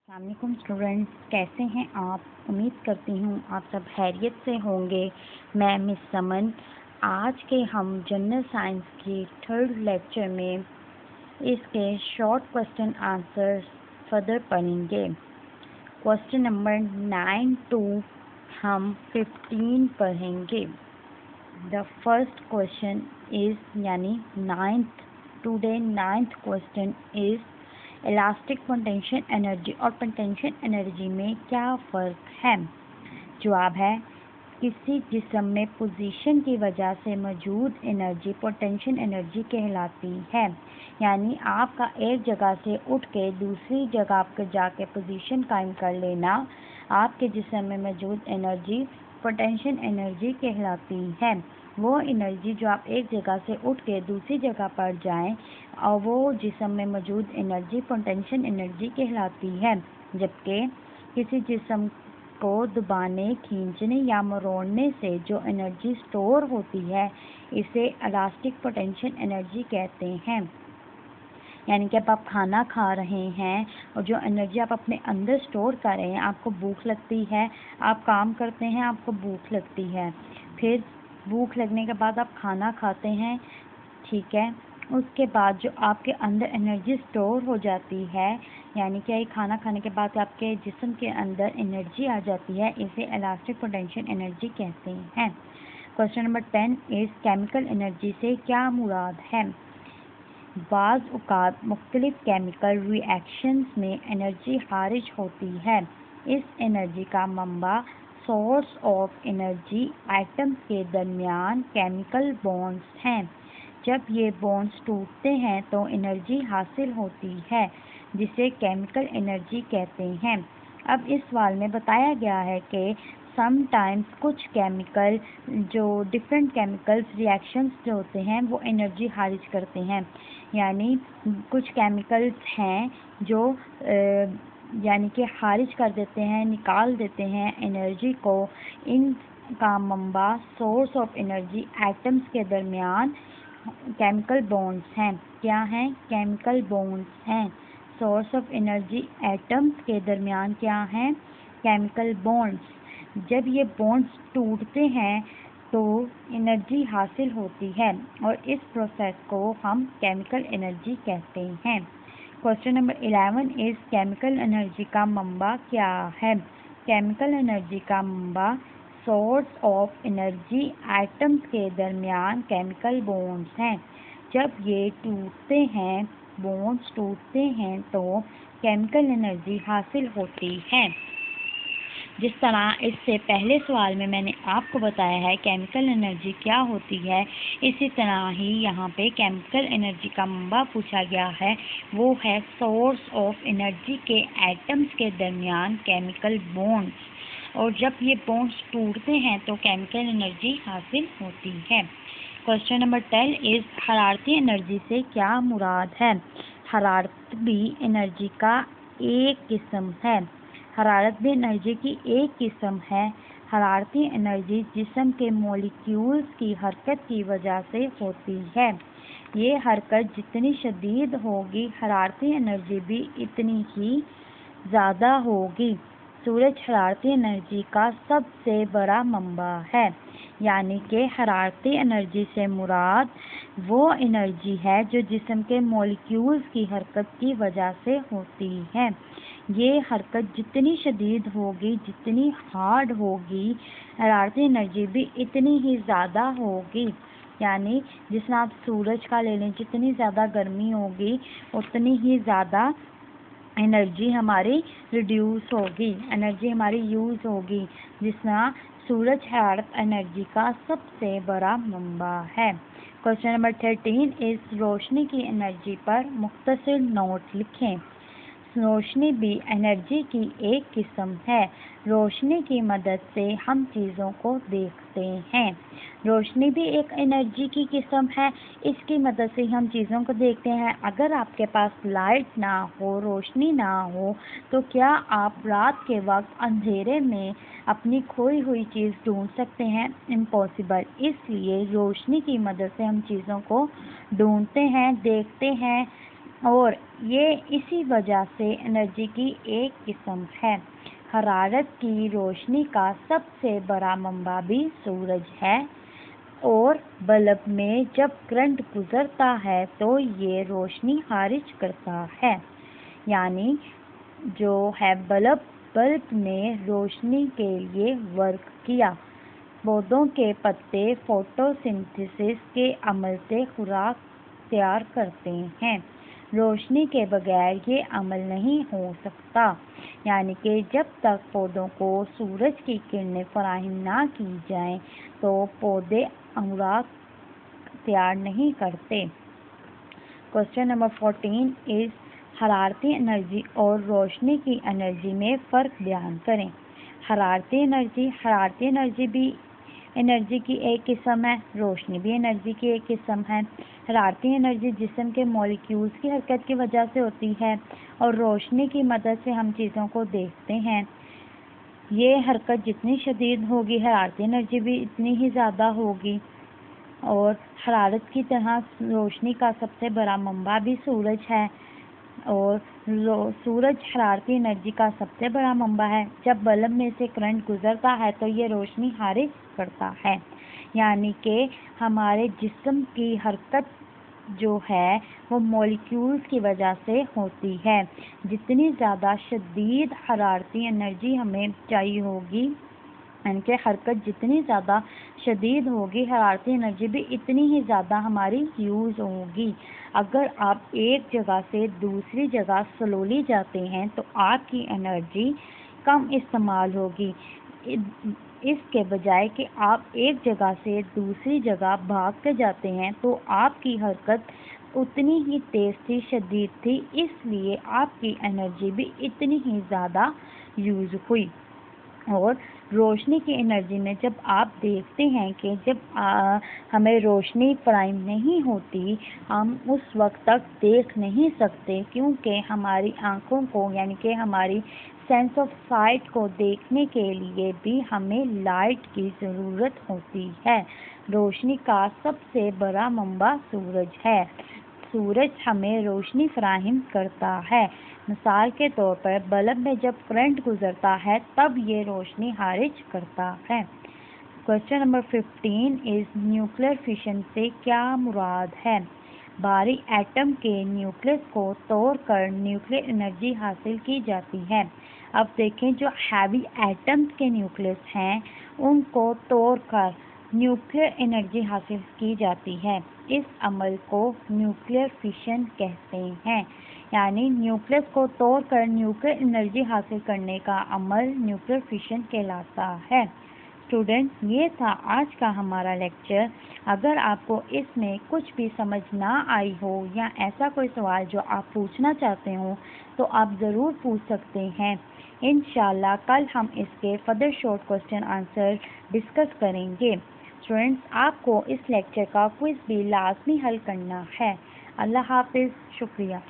अस्सलामुअलैकुम स्टूडेंट्स, कैसे हैं आप। उम्मीद करती हूँ आप सब खैरियत से होंगे। मैं मिस समन। आज के हम जनरल साइंस की थर्ड लेक्चर में इसके शॉर्ट क्वेश्चन आंसर फर्दर पढ़ेंगे। क्वेश्चन नंबर 9 टू हम 15 पढ़ेंगे। द फर्स्ट क्वेश्चन इज़ यानी ninth question is elastic potential energy और पोटेंशियल एनर्जी में क्या फ़र्क है। जवाब है, किसी जिस्म में पोजीशन की वजह से मौजूद एनर्जी पोटेंशियल एनर्जी कहलाती है। यानी आपका एक जगह से उठ के दूसरी जगह पर जाके पोजीशन कायम कर लेना, आपके जिस्म में मौजूद एनर्जी पोटेंशियल एनर्जी कहलाती है। वो एनर्जी जो आप एक जगह से उठ के दूसरी जगह पर जाएं और वो जिस्म में मौजूद एनर्जी पोटेंशियल एनर्जी कहलाती है। जबकि किसी जिस्म को दबाने, खींचने या मरोड़ने से जो एनर्जी स्टोर होती है इसे इलास्टिक पोटेंशियल एनर्जी कहते हैं। यानी कि अब आप खाना खा रहे हैं और जो एनर्जी आप अपने अंदर स्टोर कर रहे हैं, आपको भूख लगती है, आप काम करते हैं, आपको भूख लगती है, फिर भूख लगने के बाद आप खाना खाते हैं, ठीक है। उसके बाद जो आपके अंदर एनर्जी स्टोर हो जाती है, यानी कि खाना खाने के बाद आपके जिस्म के अंदर एनर्जी आ जाती है, इसे इलास्टिक पोटेंशियल एनर्जी कहते हैं। Question number 10 is chemical energy से क्या मुराद है। बाज़ औक़ात मुख्तलिफ केमिकल रिएक्शंस में एनर्जी खारिज होती है। इस एनर्जी का mamba source of energy atoms के दरमियान केमिकल बॉन्ड्स हैं। जब ये बॉन्ड्स टूटते हैं तो एनर्जी हासिल होती है, जिसे केमिकल एनर्जी कहते हैं। अब इस सवाल में बताया गया है कि समटाइम्स कुछ केमिकल जो डिफरेंट केमिकल्स रिएक्शंस जो होते हैं वो एनर्जी खारिज करते हैं। यानी कुछ केमिकल्स हैं जो यानी कि खारिज कर देते हैं, निकाल देते हैं एनर्जी को। इनका mamba source of energy atoms के दरमियान केमिकल बॉन्ड्स हैं। क्या हैं? केमिकल बॉन्ड्स हैं। सोर्स ऑफ एनर्जी एटम्स के दरमियान क्या हैं? Chemical bonds. जब ये बॉन्ड्स टूटते हैं तो एनर्जी हासिल होती है और इस प्रोसेस को हम केमिकल एनर्जी कहते हैं। Question number 11 is chemical energy का मंबा क्या है। केमिकल एनर्जी का mamba source of energy atoms के दरमियान केमिकल बॉन्ड्स हैं। जब ये टूटते हैं, बॉन्ड्स टूटते हैं तो केमिकल एनर्जी हासिल होती है। जिस तरह इससे पहले सवाल में मैंने आपको बताया है केमिकल एनर्जी क्या होती है, इसी तरह ही यहाँ पे केमिकल एनर्जी का मंबा पूछा गया है, वो है सोर्स ऑफ एनर्जी के एटम्स के दरमियान केमिकल बॉन्ड्स। और जब ये बॉन्ड्स टूटते हैं तो केमिकल एनर्जी हासिल होती है। क्वेश्चन नंबर 10 इज़ हरारती एनर्जी से क्या मुराद है। हरारत भी एनर्जी का एक किस्म है। हरारत भी एनर्जी की एक किस्म है। हरारती एनर्जी जिस्म के मॉलिक्यूल्स की हरकत की वजह से होती है। ये हरकत जितनी शदीद होगी, हरारती एनर्जी भी इतनी ही ज़्यादा होगी। सूरज हरारती एनर्जी का सबसे बड़ा मंबा है। यानी कि हरारती एनर्जी से मुराद वो एनर्जी है जो जिस्म के मॉलिक्यूल्स की हरकत की वजह से होती है। ये हरकत जितनी शदीद होगी, जितनी हार्ड होगी, हरारती एनर्जी भी इतनी ही ज़्यादा होगी। यानी जिसमें आप सूरज का ले लें, जितनी ज़्यादा गर्मी होगी उतनी ही ज़्यादा एनर्जी हमारी रिड्यूस होगी, एनर्जी हमारी यूज़ होगी। जिसमें सूरज हरारत एनर्जी का सबसे बड़ा मंबा है। क्वेश्चन नंबर 13 इस रोशनी की एनर्जी पर मुख्तसर नोट लिखें। रोशनी भी एनर्जी की एक किस्म है। रोशनी की मदद से हम चीज़ों को देखते हैं। रोशनी भी एक एनर्जी की किस्म है, इसकी मदद से हम चीज़ों को देखते हैं। अगर आपके पास लाइट ना हो, रोशनी ना हो, तो क्या आप रात के वक्त अंधेरे में अपनी खोई हुई चीज़ ढूंढ सकते हैं? इम्पॉसिबल। इसलिए रोशनी की मदद से हम चीज़ों को ढूंढते हैं, देखते हैं, और ये इसी वजह से एनर्जी की एक किस्म है। हरारत की रोशनी का सबसे बड़ा मंबा भी सूरज है और बल्ब में जब करंट गुजरता है तो ये रोशनी खारिज करता है। यानी जो है बल्ब ने रोशनी के लिए वर्क किया। पौधों के पत्ते फोटोसिंथेसिस के अमल से खुराक तैयार करते हैं। रोशनी के बगैर ये अमल नहीं हो सकता। यानी कि जब तक पौधों को सूरज की किरणें फराहम ना की जाएं तो पौधे खुराक तैयार नहीं करते। क्वेश्चन नंबर 14 इज हरारती एनर्जी और रोशनी की एनर्जी में फ़र्क बयान करें। हरारती एनर्जी भी एनर्जी की एक किस्म है, रोशनी भी एनर्जी की एक किस्म है। हरारती एनर्जी जिस्म के मॉलिक्यूल्स की हरकत की वजह से होती है और रोशनी की मदद से हम चीज़ों को देखते हैं। ये हरकत जितनी शदीद होगी हरारती एनर्जी भी इतनी ही ज़्यादा होगी। और हरारत की तरह रोशनी का सबसे बड़ा मंबा भी सूरज है और सूरज हरारती एनर्जी का सबसे बड़ा मंबा है। जब बल्ब में से करंट गुजरता है तो ये रोशनी खारिज करता है। यानी कि हमारे जिस्म की हरकत जो है वो मॉलिक्यूल्स की वजह से होती है। जितनी ज़्यादा शदीद हरारती एनर्जी हमें चाहिए होगी, यानी कि हरकत जितनी ज़्यादा शदीद होगी हरारती एनर्जी भी इतनी ही ज़्यादा हमारी यूज़ होगी। अगर आप एक जगह से दूसरी जगह स्लोली जाते हैं तो आपकी एनर्जी कम इस्तेमाल होगी। इसके बजाय कि आप एक जगह से दूसरी जगह भागते जाते हैं तो आपकी हरकत उतनी ही तेज़ थी, शदीद थी, इसलिए आपकी एनर्जी भी इतनी ही ज़्यादा यूज़ हुई। और रोशनी की एनर्जी में जब आप देखते हैं कि जब हमें रोशनी फराहम नहीं होती, हम उस वक्त तक देख नहीं सकते क्योंकि हमारी आँखों को यानी कि हमारी सेंस ऑफ साइट को देखने के लिए भी हमें लाइट की ज़रूरत होती है। रोशनी का सबसे बड़ा मंबा सूरज है। सूरज हमें रोशनी फराहम करता है। मिसाल के तौर पर बल्ब में जब करंट गुजरता है तब ये रोशनी खारिज करता है। Question number 15 is nuclear fission से क्या मुराद है। भारी एटम के न्यूक्लियस को तोड़कर न्यूक्लियर एनर्जी हासिल की जाती है। अब देखें जो हैवी एटम्स के न्यूक्लियस हैं उनको तोड़कर न्यूक्लियर एनर्जी हासिल की जाती है। इस अमल को न्यूक्लियर फिशन कहते हैं। यानी न्यूक्लियस को तोड़कर न्यूक्लियर एनर्जी हासिल करने का अमल न्यूक्लियर फिशन कहलाता है। स्टूडेंट, ये था आज का हमारा लेक्चर। अगर आपको इसमें कुछ भी समझ ना आई हो या ऐसा कोई सवाल जो आप पूछना चाहते हो तो आप ज़रूर पूछ सकते हैं। इंशाल्लाह कल हम इसके further short question answer discuss करेंगे। स्टूडेंट्स, आपको इस लेक्चर का क्विज़ भी लाजमी हल करना है। अल्लाह हाफिज़। शुक्रिया।